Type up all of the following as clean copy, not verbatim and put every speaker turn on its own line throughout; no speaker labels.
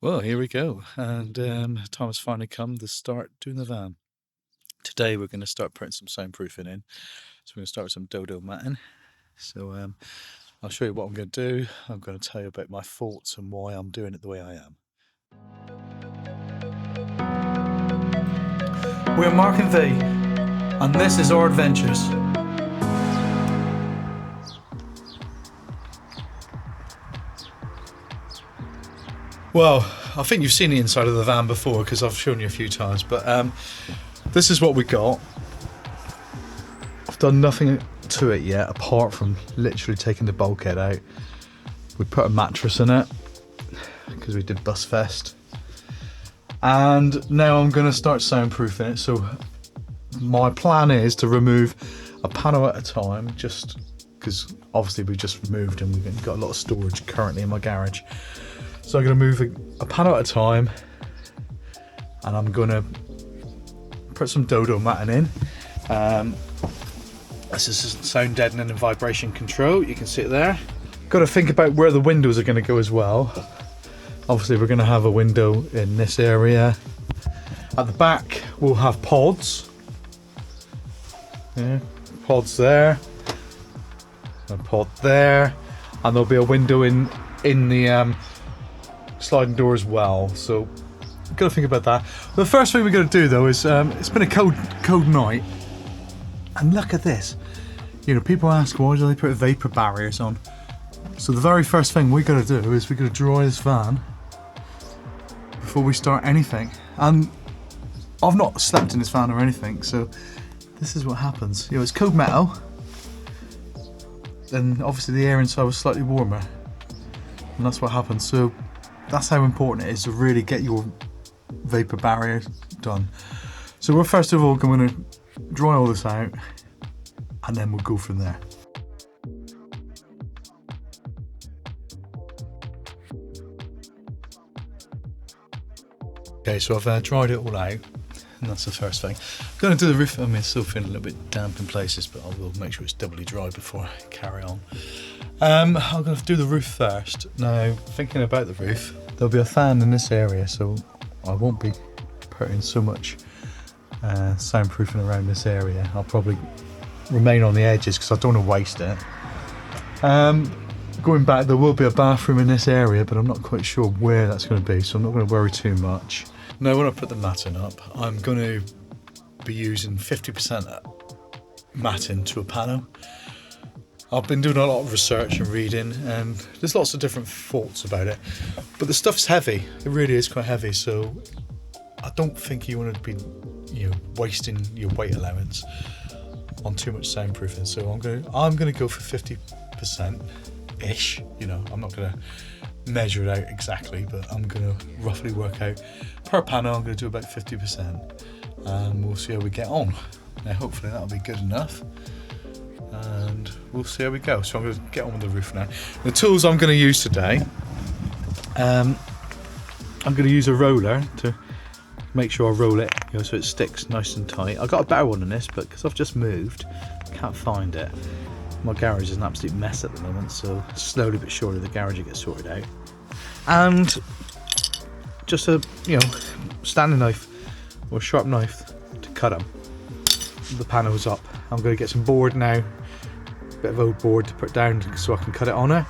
Well, here we go, and time has finally come to start doing the van. Today we're going to start putting some soundproofing in. So we're going to start with some dodo matting. So I'll show you what I'm going to do. I'm going to tell you about my thoughts and why I'm doing it the way I am.
We're Mark and V, and this is our adventures.
Well, I think you've seen the inside of the van before because I've shown you a few times, but this is what we got. I've done nothing to it yet apart from literally taking the bulkhead out. We put a mattress in it because we did Busfest, and now I'm going to start soundproofing it. So my plan is to remove a panel at a time, just because obviously we just moved and we've got a lot of storage currently in my garage. So I'm going to move a panel at a time, and I'm going to put some dodo matting in. This is sound deadening and vibration control. You can see it there. Got to think about where the windows are going to go as well. Obviously we're going to have a window in this area. At the back we'll have pods. Yeah, pods there. A pod there. And there'll be a window in the sliding door as well. So got to think about that. The first thing we're going to do though is it's been a cold night. And look at this. You know, people ask why do they put vapor barriers on? So the very first thing we got to do is we got to dry this van before we start anything. And I've not slept in this van or anything, so this is what happens. You know, it's cold metal, and obviously the air inside was slightly warmer, and that's what happens. So that's how important it is to really get your vapor barrier done. So we're first of all going to dry all this out, and then we'll go from there. Okay, so I've dried it all out, and that's the first thing. I'm going to do the roof. I mean, it's still feeling a little bit damp in places, but I will make sure it's doubly dry before I carry on. I'm going to do the roof first. Now, thinking about the roof, there'll be a fan in this area, so I won't be putting so much soundproofing around this area. I'll probably remain on the edges because I don't want to waste it. Going back, there will be a bathroom in this area, but I'm not quite sure where that's going to be, so I'm not going to worry too much. Now, when I put the matting up, I'm going to be using 50% matting to a panel. I've been doing a lot of research and reading, and there's lots of different thoughts about it, but the stuff's heavy. It really is quite heavy, so I don't think you want to be, wasting your weight allowance on too much soundproofing. So I'm going to go for 50% ish. I'm not going to measure it out exactly, but I'm going to roughly work out per panel. I'm going to do about 50%, and we'll see how we get on. Now, hopefully that'll be good enough, and we'll see how we go. So I'm going to get on with the roof now. The tools I'm going to use today, I'm going to use a roller to make sure I roll it, so it sticks nice and tight. I got a better one than this, but because I've just moved, I can't find it. My garage is an absolute mess at the moment, so slowly but surely the garage will get sorted out. And just a standing knife or a sharp knife to cut them. The panel's up. I'm going to get some board now, a bit of old board to put down so I can cut it on her.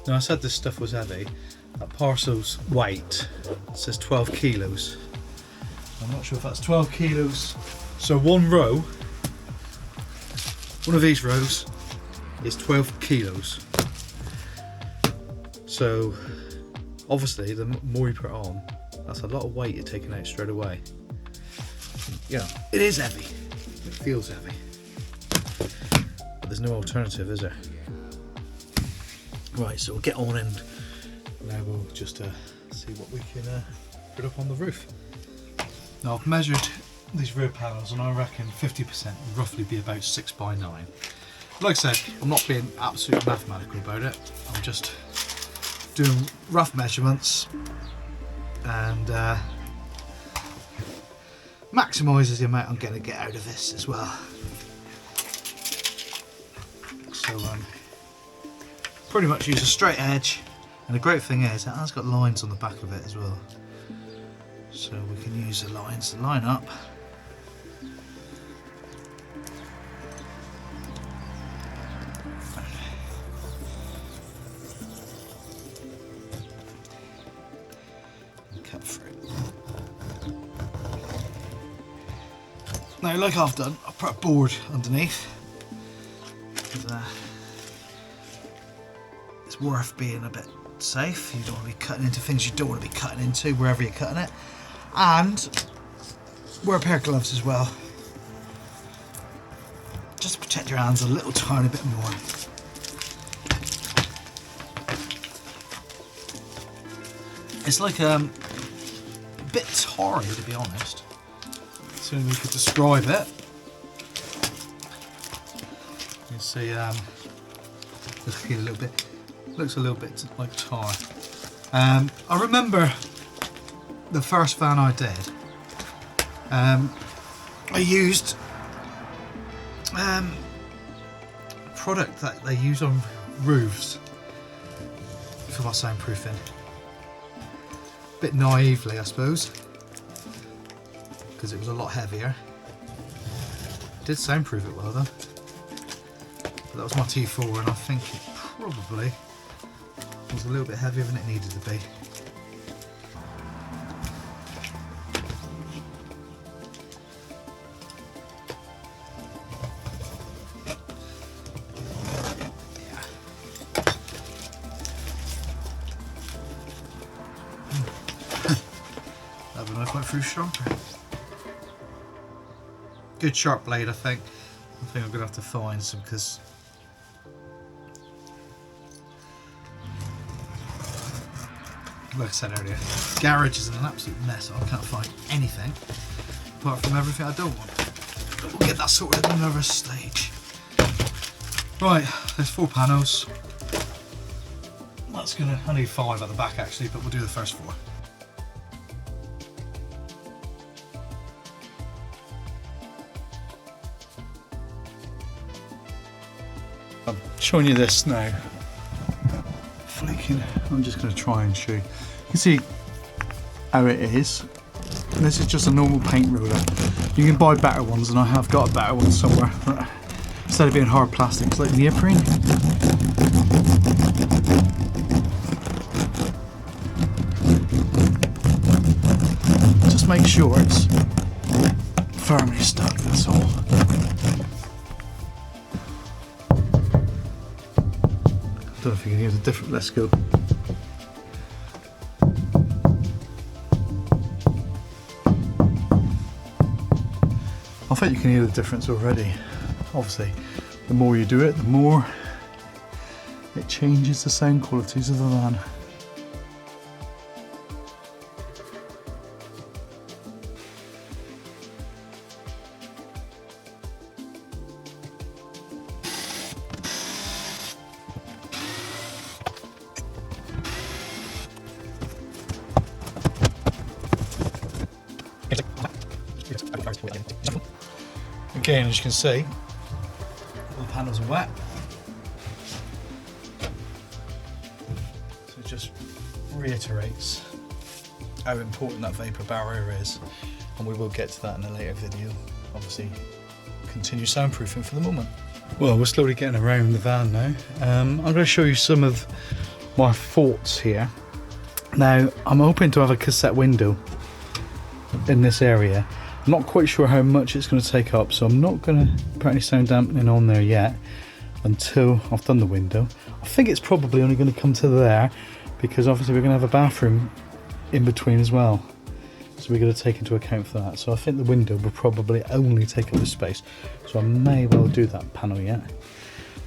Now, I said this stuff was heavy. That parcel's weight says 12 kilos. I'm not sure if that's 12 kilos So one of these rows is 12 kilos. So obviously the more you put on, that's a lot of weight you're taking out straight away. Yeah, it is heavy. It feels heavy. But there's no alternative, is there? Right, so we'll get on and now we'll just see what we can put up on the roof. Now I've measured these rear panels and I reckon 50% would roughly be about 6 by 9. Like I said, I'm not being absolutely mathematical about it. I'm just doing rough measurements and maximises the amount I'm going to get out of this as well. So pretty much use a straight edge, and the great thing is it has got lines on the back of it as well. So we can use the lines to line up. Cut through. Now, like I've done, I've put a board underneath. It's worth being a bit safe. You don't want to be cutting into things you don't want to be cutting into wherever you're cutting it. And wear a pair of gloves as well. Just to protect your hands a little tiny bit more. It's like a bit tarry, to be honest. So we could describe it. You can see looks a little bit like tar. I remember the first van I did. I used a product that they use on roofs for my soundproofing. A bit naively, I suppose, because it was a lot heavier. Did soundproof it well though. But that was my T4, and I think it probably was a little bit heavier than it needed to be. That one I went through sharper. Good sharp blade, I think. I think I'm gonna have to find some, because like I said earlier, the garage is an absolute mess. I can't find anything apart from everything I don't want. But we'll get that sorted at another stage. Right, there's 4 panels. That's gonna, I need 5 at the back actually, but we'll do the first 4. I'm showing you this now. Flicking. I'm just going to try and show you. You can see how it is. This is just a normal paint roller. You can buy better ones, and I have got a better one somewhere. Instead of being hard plastic, it's like neoprene. Just make sure it's firmly stuck, that's all. I don't know if you can hear the difference. Let's go. I think you can hear the difference already. Obviously, the more you do it, the more it changes the sound qualities of the van. Again, as you can see, the panels are wet, so it just reiterates how important that vapour barrier is, and we will get to that in a later video. Obviously, continue soundproofing for the moment. Well, we're slowly getting around the van now. I'm going to show you some of my thoughts here. Now, I'm hoping to have a cassette window in this area, I'm not quite sure how much it's going to take up, so I'm not going to put any sound dampening on there yet until I've done the window. I think it's probably only going to come to there, because obviously we're going to have a bathroom in between as well, so we're going to take into account for that. So I think the window will probably only take up the space, so I may well do that panel yet.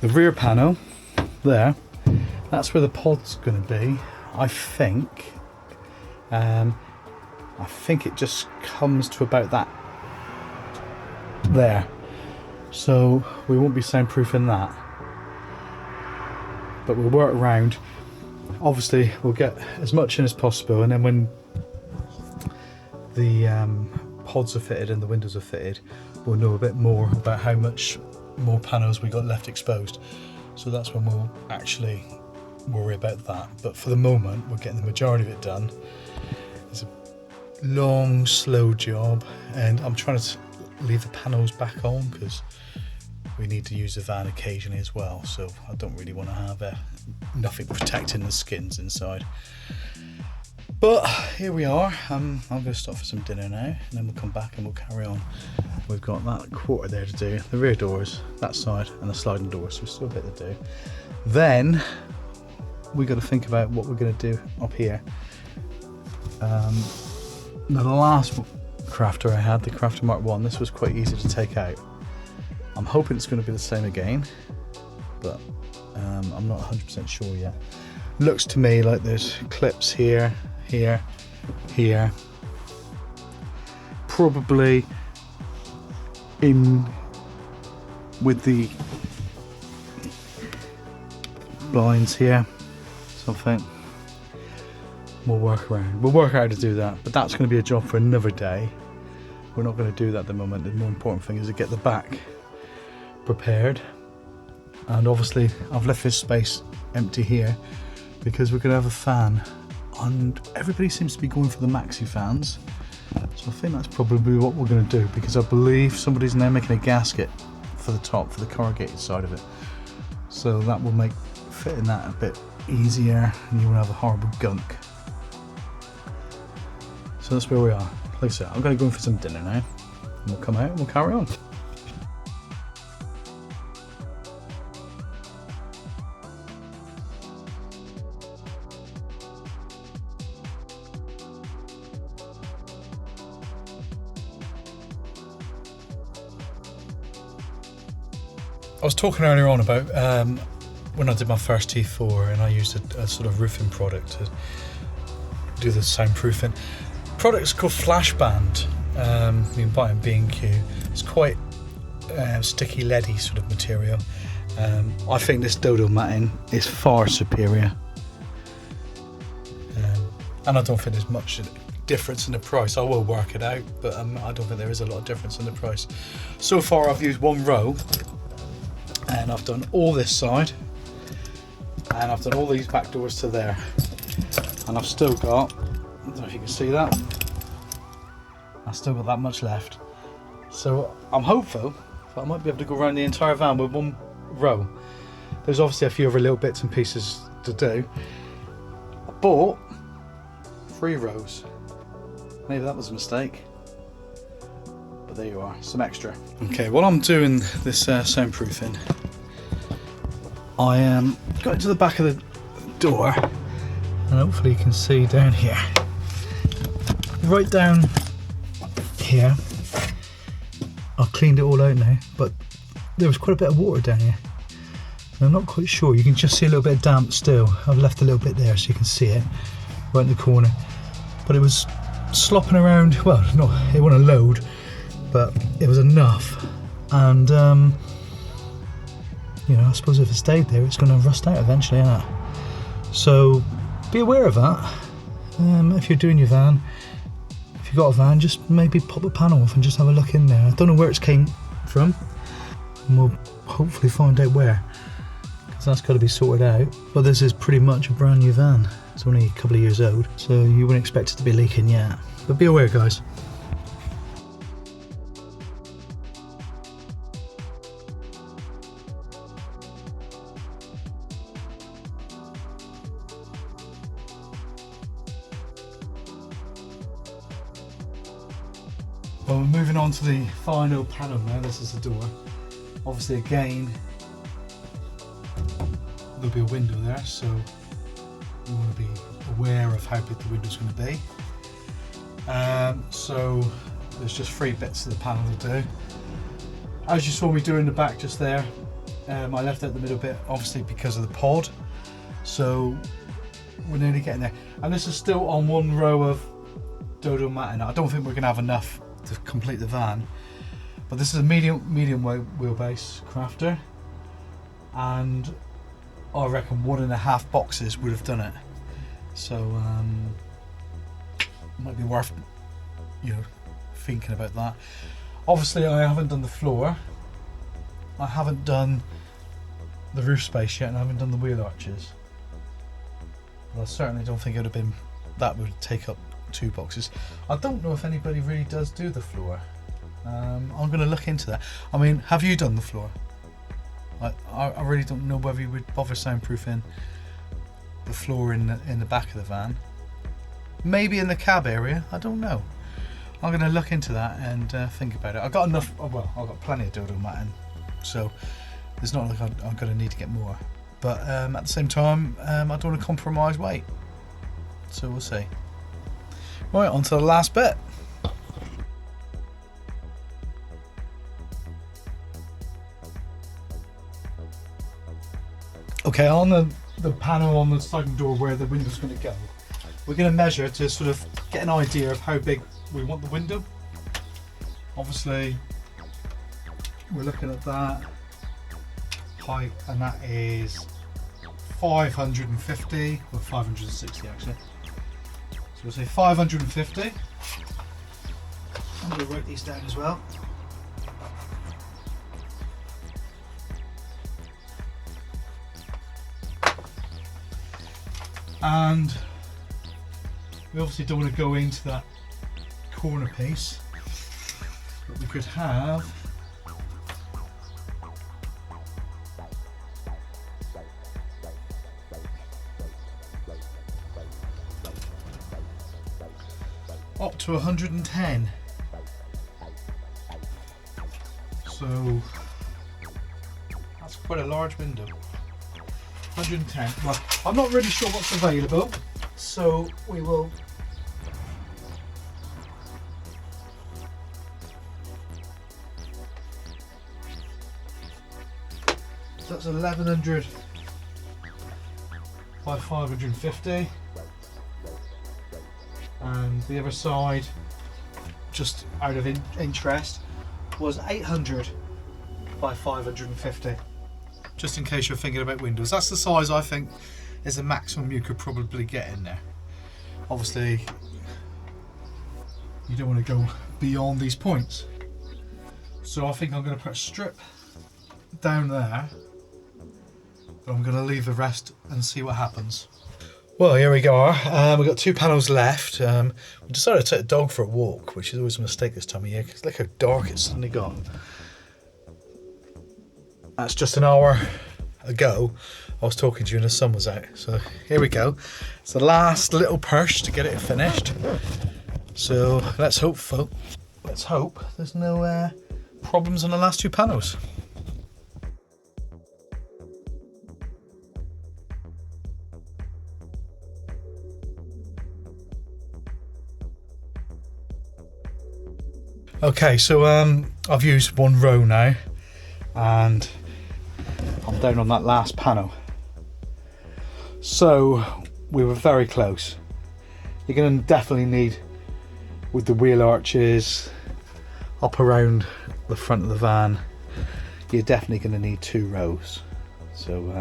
The rear panel there, that's where the pod's going to be. I think it just comes to about that there, so we won't be soundproofing that, but we'll work around. Obviously we'll get as much in as possible, and then when the pods are fitted and the windows are fitted, we'll know a bit more about how much more panels we got left exposed, so that's when we'll actually worry about that. But for the moment we're getting the majority of it done. It's a long, slow job, and I'm trying to leave the panels back on because we need to use the van occasionally as well, so I don't really want to have nothing protecting the skins inside. But here we are. I'm going to stop for some dinner now, and then we'll come back and we'll carry on. We've got that quarter there to do, the rear doors, that side, and the sliding doors, so we've still a bit to do. Then we got to think about what we're going to do up here. Now the last crafter I had, the Crafter Mark 1, this was quite easy to take out. I'm hoping it's going to be the same again, but I'm not 100% sure yet. Looks to me like there's clips here, here, here, probably in with the blinds here, something. We'll work around. We'll work out how to do that, but that's going to be a job for another day. We're not going to do that at the moment. The more important thing is to get the back prepared, and obviously I've left this space empty here because we're going to have a fan, and everybody seems to be going for the maxi fans, so I think that's probably what we're going to do, because I believe somebody's now making a gasket for the top, for the corrugated side of it, so that will make fitting that a bit easier, and you won't have a horrible gunk. So that's where we are. Like I said, I'm going to go in for some dinner now, and we'll come out and we'll carry on. I was talking earlier on about when I did my first T4, and I used a sort of roofing product to do the soundproofing. The product's called Flashband. You can buy it in B&Q. It's quite sticky, leady sort of material. I think this Dodo matting is far superior, and I don't think there's much difference in the price. I will work it out, but I don't think there is a lot of difference in the price. So far I've used one row, and I've done all this side, and I've done all these back doors to there, and I've still got, I don't know if you can see that, I've still got that much left. So I'm hopeful that I might be able to go around the entire van with one row. There's obviously a few other little bits and pieces to do. I bought 3 rows. Maybe that was a mistake, but there you are, some extra. Okay, while I'm doing this soundproofing, I got to the back of the door, and hopefully you can see down here, right down here. I've cleaned it all out now, but there was quite a bit of water down here, and I'm not quite sure. You can just see a little bit of damp still. I've left a little bit there so you can see it right in the corner, but it was slopping around. Well, it wasn't a load, but it was enough, and you know, I suppose if it stayed there, it's going to rust out eventually, isn't it? So be aware of that. If you're doing your van, if you've got a van, just maybe pop a panel off and just have a look in there. I don't know where it's came from, and we'll hopefully find out where, because that's got to be sorted out. But this is pretty much a brand new van. It's only a couple of years old, so you wouldn't expect it to be leaking yet. But be aware, guys. Well, we're moving on to the final panel now. This is the door. Obviously, again, there'll be a window there, so you want to be aware of how big the window's going to be. So there's just 3 bits of the panel to do. As you saw me do in the back just there, I left out the middle bit, obviously because of the pod. So we're nearly getting there. And this is still on 1 row of dodo matting. I don't think we're going to have enough to complete the van. But this is a medium wheelbase crafter. And I reckon 1.5 boxes would have done it. So might be worth, you know, thinking about that. Obviously, I haven't done the floor. I haven't done the roof space yet, and I haven't done the wheel arches. But I certainly don't think it would have been, that would take up 2 boxes. I don't know if anybody really does do the floor. I'm going to look into that. I mean, have you done the floor? I really don't know whether you would bother soundproofing the floor in the back of the van. Maybe in the cab area, I don't know. I'm going to look into that and think about it. I've got enough, well, I've got plenty of dodo matting, so it's not like I'm going to need to get more. But at the same time, I don't want to compromise weight. So we'll see. Right, on to the last bit. Okay, on the panel on the sliding door where the window's going to go, we're going to measure to sort of get an idea of how big we want the window. Obviously, we're looking at that height, and that is 550, or 560 actually. So we'll say 550. I'm going to write these down as well. And we obviously don't want to go into that corner piece, but we could have up to 110. So that's quite a large window. 110. Well, I'm not really sure what's available, so we will so that's 1100 by 550, and the other side, just out of interest, was 800 by 550. Just in case you're thinking about windows, that's the size I think is the maximum you could probably get in there. Obviously, you don't want to go beyond these points. So I think I'm going to put a strip down there, but I'm going to leave the rest and see what happens. Well, here we go. We've got 2 panels left. We decided to take the dog for a walk, which is always a mistake this time of year, because look how dark it's suddenly got. That's just an hour ago I was talking to you and the sun was out. So here we go. It's the last little push to get it finished. So let's hope there's no problems on the last 2 panels. Okay, so I've used 1 row now, and I'm down on that last panel. So we were very close. You're going to definitely need, with the wheel arches up around the front of the van, you're definitely going to need 2 rows. So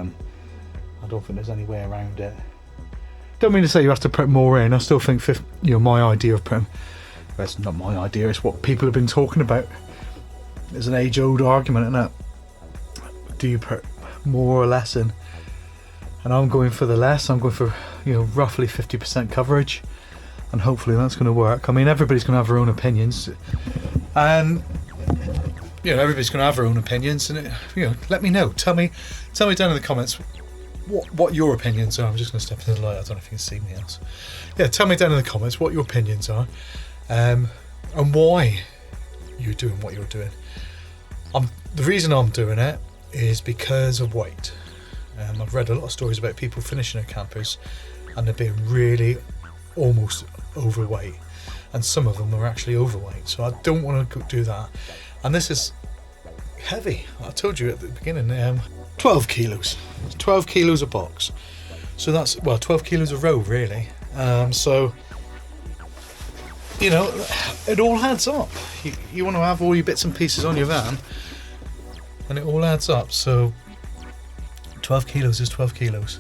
I don't think there's any way around it. Don't mean to say you have to put more in. I still think my idea of putting, well, it's not my idea, it's what people have been talking about. It's an age-old argument, isn't it? Do you put more or less in? And I'm going for the less. I'm going for, roughly 50% coverage, and hopefully that's going to work. I mean, everybody's going to have their own opinions, and everybody's going to have their own opinions. And let me know. Tell me down in the comments what your opinions are. I'm just going to step into the light. I don't know if you can see me else. Yeah, tell me down in the comments what your opinions are, and why you're doing what you're doing. The reason I'm doing it is because of weight. I've read a lot of stories about people finishing their campers and they're being really almost overweight, and some of them are actually overweight, so I don't want to do that. And this is heavy. I told you at the beginning, 12 kilos. 12 kilos a box. So that's, well, 12 kilos a row really. So, you know, it all adds up. You want to have all your bits and pieces on your van, and it all adds up. So 12 kilos is 12 kilos.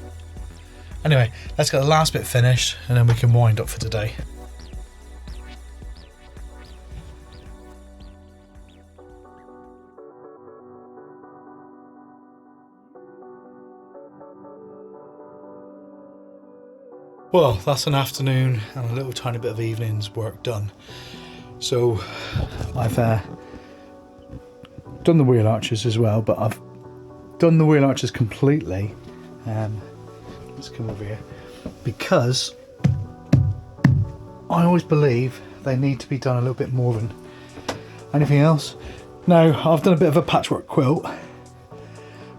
Anyway, let's get the last bit finished and then we can wind up for today. Well, that's an afternoon and a little tiny bit of evening's work done. So I've done the wheel arches as well, but I've done the wheel arches completely. Let's come over here, because I always believe they need to be done a little bit more than anything else. Now, I've done a bit of a patchwork quilt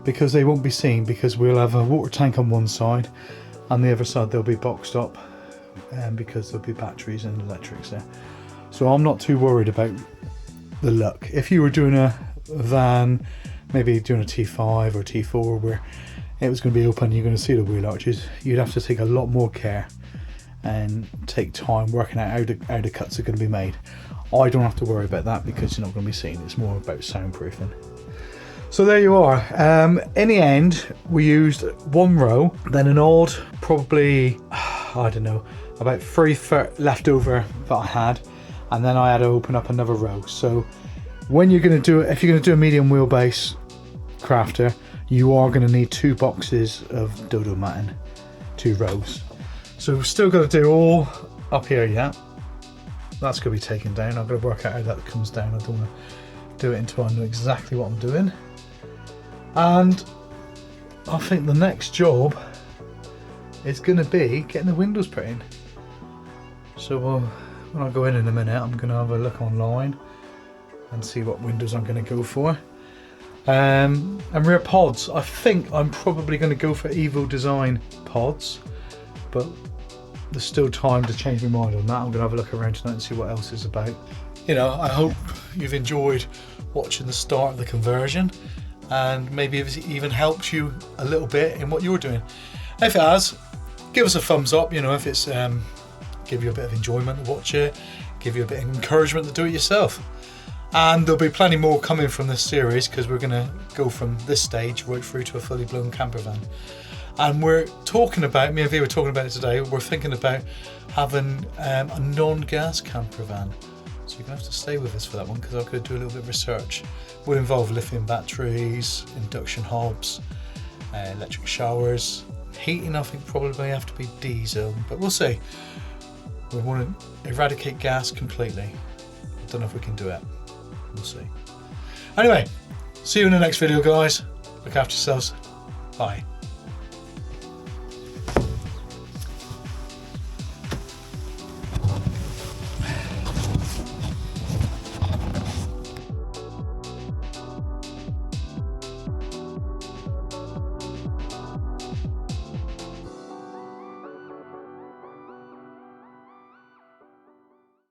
because they won't be seen, because we'll have a water tank on one side and the other side they'll be boxed up, because there'll be batteries and electrics there. So I'm not too worried about the look. If you were doing a van, maybe doing a T5 or T4 where it was going to be open, you're going to see the wheel arches, you'd have to take a lot more care and take time working out how the cuts are going to be made. I don't have to worry about that because you're not going to be seen. It's more about soundproofing. So there you are. In the end, we used one row, then an odd, probably, I don't know, about 3 foot left over that I had, and then I had to open up another row. So when you're going to do it, if you're going to do a medium wheelbase crafter, you are going to need 2 boxes of dodo matting, 2 rows. So we've still got to do all up here yet. That's going to be taken down. I've got to work out how that comes down. I don't want to do it until I know exactly what I'm doing. And I think the next job is going to be getting the windows put in. So when I go in a minute, I'm going to have a look online and see what windows I'm going to go for. And rear pods, I think I'm probably going to go for Evil Design pods, but there's still time to change my mind on that. I'm going to have a look around tonight and see what else is about. You know, I hope you've enjoyed watching the start of the conversion, and maybe it's even helped you a little bit in what you're doing. If it has, give us a thumbs up. You know, if it's give you a bit of enjoyment to watch it, give you a bit of encouragement to do it yourself. And there'll be plenty more coming from this series, because we're going to go from this stage right through to a fully blown camper van. And we're talking about, me and V were talking about it today, we're thinking about having a non-gas camper van. So you're going to have to stay with us for that one, because I'm going to do a little bit of research. Will involve lithium batteries, induction hobs, electric showers. Heating, I think, probably have to be diesel, but we'll see. We want to eradicate gas completely. I don't know if we can do it. We'll see. Anyway, see you in the next video, guys. Look after yourselves. Bye.